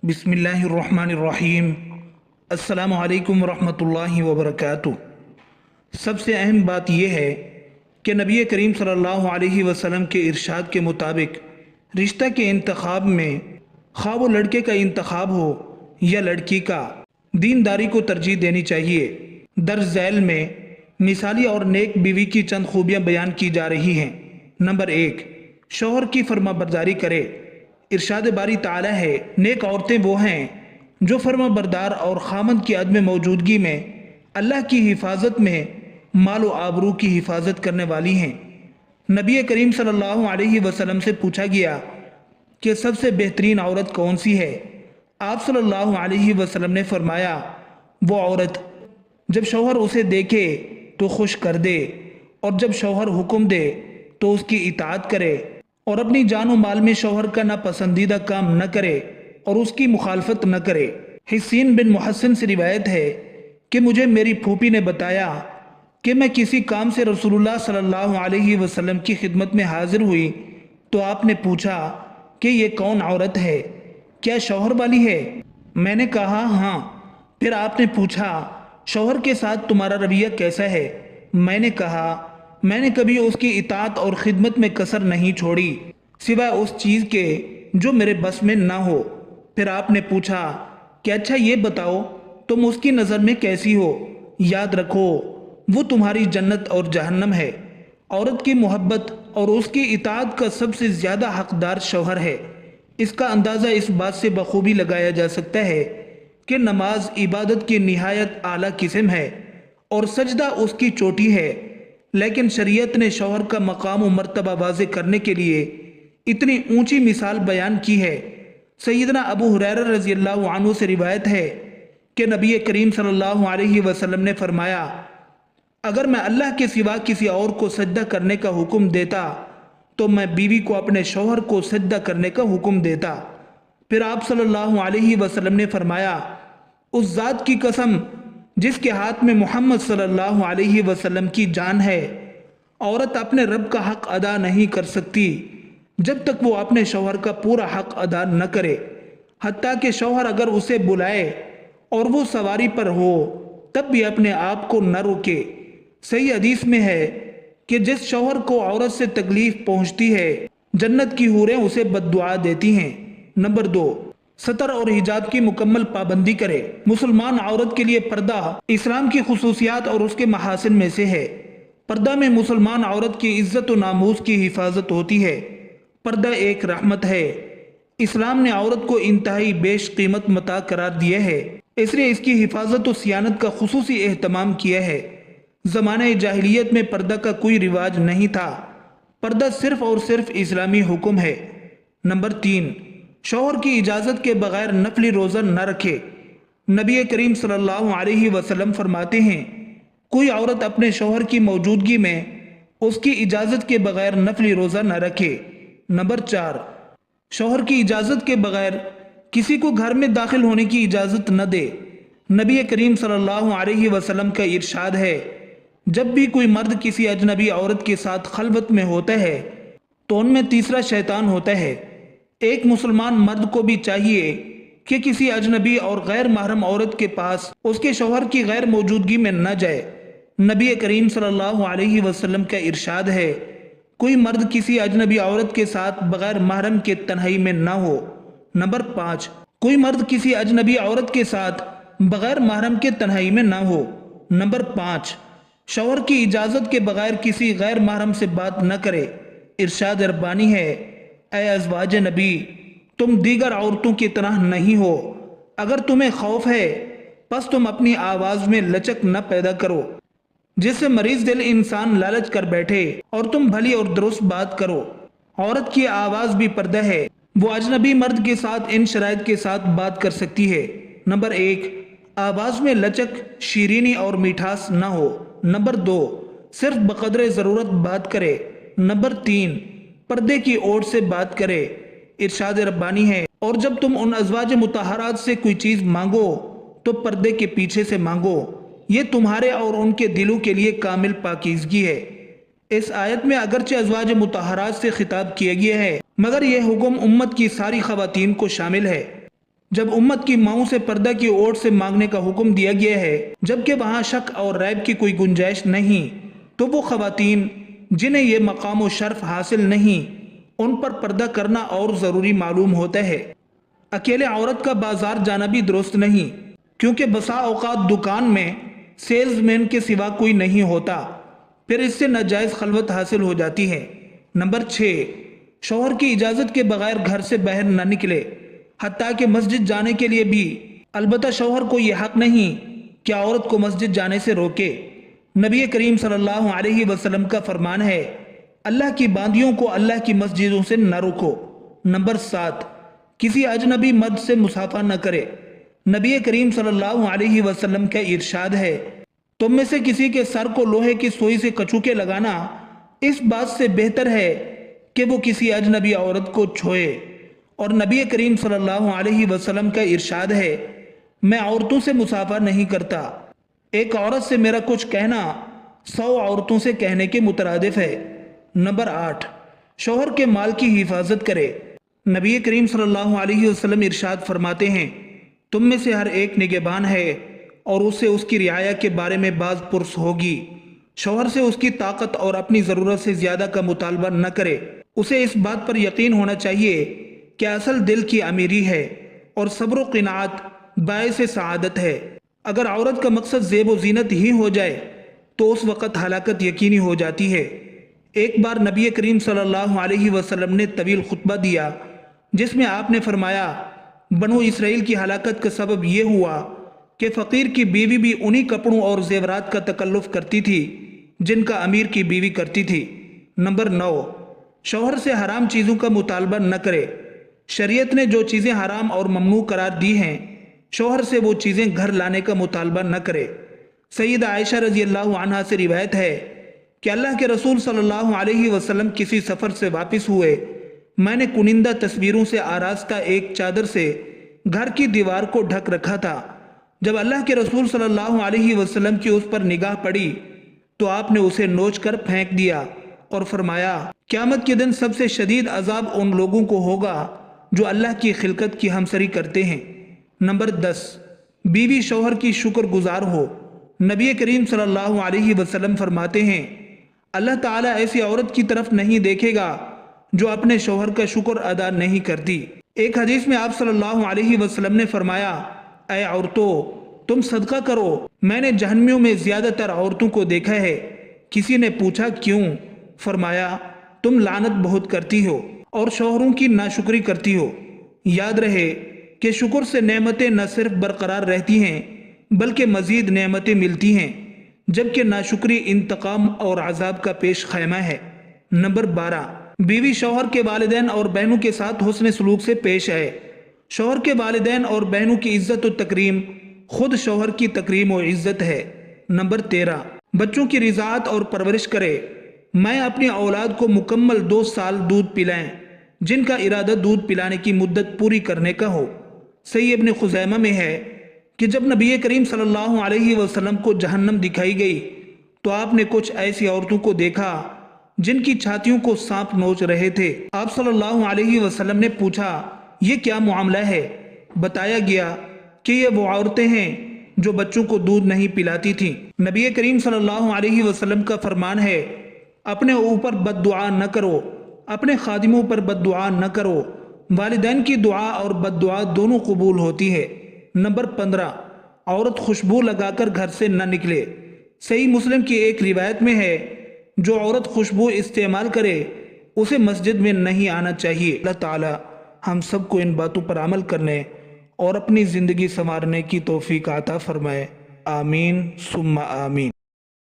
بسم اللہ الرحمن الرحیم۔ السلام علیکم ورحمۃ اللہ وبرکاتہ۔ سب سے اہم بات یہ ہے کہ نبی کریم صلی اللہ علیہ وسلم کے ارشاد کے مطابق رشتہ کے انتخاب میں خواہ وہ لڑکے کا انتخاب ہو یا لڑکی کا، دینداری کو ترجیح دینی چاہیے۔ درج ذیل میں مثالی اور نیک بیوی کی چند خوبیاں بیان کی جا رہی ہیں۔ نمبر 1، شوہر کی فرما برداری کرے۔ ارشاد باری تعالی ہے، نیک عورتیں وہ ہیں جو فرما بردار اور خامند کی عدم موجودگی میں اللہ کی حفاظت میں مال و آبرو کی حفاظت کرنے والی ہیں۔ نبی کریم صلی اللہ علیہ وسلم سے پوچھا گیا کہ سب سے بہترین عورت کون سی ہے؟ آپ صلی اللہ علیہ وسلم نے فرمایا، وہ عورت جب شوہر اسے دیکھے تو خوش کر دے، اور جب شوہر حکم دے تو اس کی اطاعت کرے، اور اپنی جان و مال میں شوہر کا ناپسندیدہ کام نہ کرے اور اس کی مخالفت نہ کرے۔ حسین بن محسن سے روایت ہے کہ مجھے میری پھوپھی نے بتایا کہ میں کسی کام سے رسول اللہ صلی اللہ علیہ وسلم کی خدمت میں حاضر ہوئی تو آپ نے پوچھا کہ یہ کون عورت ہے؟ کیا شوہر والی ہے؟ میں نے کہا ہاں۔ پھر آپ نے پوچھا شوہر کے ساتھ تمہارا رویہ کیسا ہے؟ میں نے کہا میں نے کبھی اس کی اطاعت اور خدمت میں کسر نہیں چھوڑی سوائے اس چیز کے جو میرے بس میں نہ ہو۔ پھر آپ نے پوچھا کہ اچھا یہ بتاؤ تم اس کی نظر میں کیسی ہو؟ یاد رکھو وہ تمہاری جنت اور جہنم ہے۔ عورت کی محبت اور اس کی اطاعت کا سب سے زیادہ حقدار شوہر ہے۔ اس کا اندازہ اس بات سے بخوبی لگایا جا سکتا ہے کہ نماز عبادت کی نہایت اعلیٰ قسم ہے اور سجدہ اس کی چوٹی ہے، لیکن شریعت نے شوہر کا مقام و مرتبہ واضح کرنے کے لیے اتنی اونچی مثال بیان کی ہے۔ سیدنا ابو ہریرہ رضی اللہ عنہ سے روایت ہے کہ نبی کریم صلی اللہ علیہ وسلم نے فرمایا، اگر میں اللہ کے سوا کسی اور کو سجدہ کرنے کا حکم دیتا تو میں بیوی کو اپنے شوہر کو سجدہ کرنے کا حکم دیتا۔ پھر آپ صلی اللہ علیہ وسلم نے فرمایا، اس ذات کی قسم جس کے ہاتھ میں محمد صلی اللہ علیہ وسلم کی جان ہے، عورت اپنے رب کا حق ادا نہیں کر سکتی جب تک وہ اپنے شوہر کا پورا حق ادا نہ کرے، حتیٰ کہ شوہر اگر اسے بلائے اور وہ سواری پر ہو تب بھی اپنے آپ کو نہ روکے۔ صحیح حدیث میں ہے کہ جس شوہر کو عورت سے تکلیف پہنچتی ہے جنت کی حوریں اسے بد دعا دیتی ہیں۔ نمبر 2، ستر اور حجاب کی مکمل پابندی کرے۔ مسلمان عورت کے لیے پردہ اسلام کی خصوصیات اور اس کے محاسن میں سے ہے۔ پردہ میں مسلمان عورت کی عزت و ناموس کی حفاظت ہوتی ہے۔ پردہ ایک رحمت ہے۔ اسلام نے عورت کو انتہائی بیش قیمت متاع قرار دیا ہے، اس لیے اس کی حفاظت و صیانت کا خصوصی اہتمام کیا ہے۔ زمانہ جاہلیت میں پردہ کا کوئی رواج نہیں تھا، پردہ صرف اور صرف اسلامی حکم ہے۔ نمبر 3، شوہر کی اجازت کے بغیر نفلی روزہ نہ رکھے۔ نبی کریم صلی اللہ علیہ وسلم فرماتے ہیں، کوئی عورت اپنے شوہر کی موجودگی میں اس کی اجازت کے بغیر نفلی روزہ نہ رکھے۔ نمبر 4، شوہر کی اجازت کے بغیر کسی کو گھر میں داخل ہونے کی اجازت نہ دے۔ نبی کریم صلی اللہ علیہ وسلم کا ارشاد ہے، جب بھی کوئی مرد کسی اجنبی عورت کے ساتھ خلوت میں ہوتا ہے تو ان میں تیسرا شیطان ہوتا ہے۔ ایک مسلمان مرد کو بھی چاہیے کہ کسی اجنبی اور غیر محرم عورت کے پاس اس کے شوہر کی غیر موجودگی میں نہ جائے۔ نبی کریم صلی اللہ علیہ وسلم کا ارشاد ہے، کوئی مرد کسی اجنبی عورت کے ساتھ بغیر محرم کے تنہائی میں نہ ہو۔ نمبر 5، کوئی مرد کسی اجنبی عورت کے ساتھ بغیر محرم کے تنہائی میں نہ ہو۔ نمبر 5، شوہر کی اجازت کے بغیر کسی غیر محرم سے بات نہ کرے۔ ارشاد ربانی ہے، اے ازواج نبی، تم دیگر عورتوں کی طرح نہیں ہو، اگر تمہیں خوف ہے پس تم اپنی آواز میں لچک نہ پیدا کرو جس سے مریض دل انسان لالچ کر بیٹھے، اور تم بھلی اور درست بات کرو۔ عورت کی آواز بھی پردہ ہے، وہ اجنبی مرد کے ساتھ ان شرائط کے ساتھ بات کر سکتی ہے۔ نمبر 1، آواز میں لچک، شیرینی اور میٹھاس نہ ہو۔ نمبر 2، صرف بقدر ضرورت بات کرے۔ نمبر 3، پردے کی اوٹ سے بات کرے۔ ارشاد ربانی ہے، اور جب تم ان ازواج مطہرات سے کوئی چیز مانگو تو پردے کے پیچھے سے مانگو، یہ تمہارے اور ان کے دلوں کے لیے کامل پاکیزگی ہے۔ اس آیت میں اگرچہ ازواج مطہرات سے خطاب کیا گیا ہے، مگر یہ حکم امت کی ساری خواتین کو شامل ہے۔ جب امت کی ماؤں سے پردہ کی اوٹ سے مانگنے کا حکم دیا گیا ہے جبکہ وہاں شک اور ریب کی کوئی گنجائش نہیں، تو وہ خواتین جنہیں یہ مقام و شرف حاصل نہیں ان پر پردہ کرنا اور ضروری معلوم ہوتا ہے۔ اکیلے عورت کا بازار جانا بھی درست نہیں، کیونکہ بسا اوقات دکان میں سیلز مین کے سوا کوئی نہیں ہوتا، پھر اس سے ناجائز خلوت حاصل ہو جاتی ہے۔ نمبر 6، شوہر کی اجازت کے بغیر گھر سے باہر نہ نکلے، حتیٰ کہ مسجد جانے کے لیے بھی۔ البتہ شوہر کو یہ حق نہیں کہ عورت کو مسجد جانے سے روکے۔ نبی کریم صلی اللہ علیہ وسلم کا فرمان ہے، اللہ کی باندیوں کو اللہ کی مسجدوں سے نہ روکو۔ نمبر 7، کسی اجنبی مرد سے مصافحہ نہ کرے۔ نبی کریم صلی اللہ علیہ وسلم کا ارشاد ہے، تم میں سے کسی کے سر کو لوہے کی سوئی سے کچوکے لگانا اس بات سے بہتر ہے کہ وہ کسی اجنبی عورت کو چھوئے۔ اور نبی کریم صلی اللہ علیہ وسلم کا ارشاد ہے، میں عورتوں سے مصافحہ نہیں کرتا۔ ایک عورت سے میرا کچھ کہنا 100 عورتوں سے کہنے کے مترادف ہے۔ نمبر 8، شوہر کے مال کی حفاظت کرے۔ نبی کریم صلی اللہ علیہ وسلم ارشاد فرماتے ہیں، تم میں سے ہر ایک نگہبان ہے اور اس سے اس کی رعایا کے بارے میں باز پرس ہوگی۔ شوہر سے اس کی طاقت اور اپنی ضرورت سے زیادہ کا مطالبہ نہ کرے۔ اسے اس بات پر یقین ہونا چاہیے کہ اصل دل کی امیری ہے اور صبر و قناعت باعث سعادت ہے۔ اگر عورت کا مقصد زیب و زینت ہی ہو جائے تو اس وقت ہلاکت یقینی ہو جاتی ہے۔ ایک بار نبی کریم صلی اللہ علیہ وسلم نے طویل خطبہ دیا جس میں آپ نے فرمایا، بنو اسرائیل کی ہلاکت کا سبب یہ ہوا کہ فقیر کی بیوی بھی انہی کپڑوں اور زیورات کا تکلف کرتی تھی جن کا امیر کی بیوی کرتی تھی۔ نمبر 9، شوہر سے حرام چیزوں کا مطالبہ نہ کرے۔ شریعت نے جو چیزیں حرام اور ممنوع قرار دی ہیں، شوہر سے وہ چیزیں گھر لانے کا مطالبہ نہ کرے۔ سیدہ عائشہ رضی اللہ عنہا سے روایت ہے کہ اللہ کے رسول صلی اللہ علیہ وسلم کسی سفر سے واپس ہوئے، میں نے کنندہ تصویروں سے آراستہ ایک چادر سے گھر کی دیوار کو ڈھک رکھا تھا۔ جب اللہ کے رسول صلی اللہ علیہ وسلم کی اس پر نگاہ پڑی تو آپ نے اسے نوچ کر پھینک دیا اور فرمایا، قیامت کے دن سب سے شدید عذاب ان لوگوں کو ہوگا جو اللہ کی خلقت کی ہمسری کرتے ہیں۔ نمبر 10، بیوی شوہر کی شکر گزار ہو۔ نبی کریم صلی اللہ علیہ وسلم فرماتے ہیں، اللہ تعالیٰ ایسی عورت کی طرف نہیں دیکھے گا جو اپنے شوہر کا شکر ادا نہیں کرتی۔ ایک حدیث میں آپ صلی اللہ علیہ وسلم نے فرمایا، اے عورتوں، تم صدقہ کرو، میں نے جہنمیوں میں زیادہ تر عورتوں کو دیکھا ہے۔ کسی نے پوچھا کیوں؟ فرمایا، تم لعنت بہت کرتی ہو اور شوہروں کی ناشکری کرتی ہو۔ یاد رہے کہ شکر سے نعمتیں نہ صرف برقرار رہتی ہیں بلکہ مزید نعمتیں ملتی ہیں، جبکہ ناشکری انتقام اور عذاب کا پیش خیمہ ہے۔ نمبر 12، بیوی شوہر کے والدین اور بہنوں کے ساتھ حسن سلوک سے پیش آئے۔ شوہر کے والدین اور بہنوں کی عزت و تکریم خود شوہر کی تکریم و عزت ہے۔ نمبر 13، بچوں کی رضاعت اور پرورش کرے۔ میں اپنی اولاد کو مکمل 2 سال دودھ پلائیں جن کا ارادہ دودھ پلانے کی مدت پوری کرنے کا ہو۔ صحیح ابن خزیمہ میں ہے کہ جب نبی کریم صلی اللہ علیہ وسلم کو جہنم دکھائی گئی تو آپ نے کچھ ایسی عورتوں کو دیکھا جن کی چھاتیوں کو سانپ نوچ رہے تھے۔ آپ صلی اللہ علیہ وسلم نے پوچھا، یہ کیا معاملہ ہے؟ بتایا گیا کہ یہ وہ عورتیں ہیں جو بچوں کو دودھ نہیں پلاتی تھیں۔ نبی کریم صلی اللہ علیہ وسلم کا فرمان ہے، اپنے اوپر بد دعا نہ کرو، اپنے خادموں پر بد دعا نہ کرو، والدین کی دعا اور بد دعا دونوں قبول ہوتی ہے۔ نمبر 15، عورت خوشبو لگا کر گھر سے نہ نکلے۔ صحیح مسلم کی ایک روایت میں ہے، جو عورت خوشبو استعمال کرے اسے مسجد میں نہیں آنا چاہیے۔ اللہ تعالی ہم سب کو ان باتوں پر عمل کرنے اور اپنی زندگی سنوارنے کی توفیق عطا فرمائے۔ آمین ثم آمین۔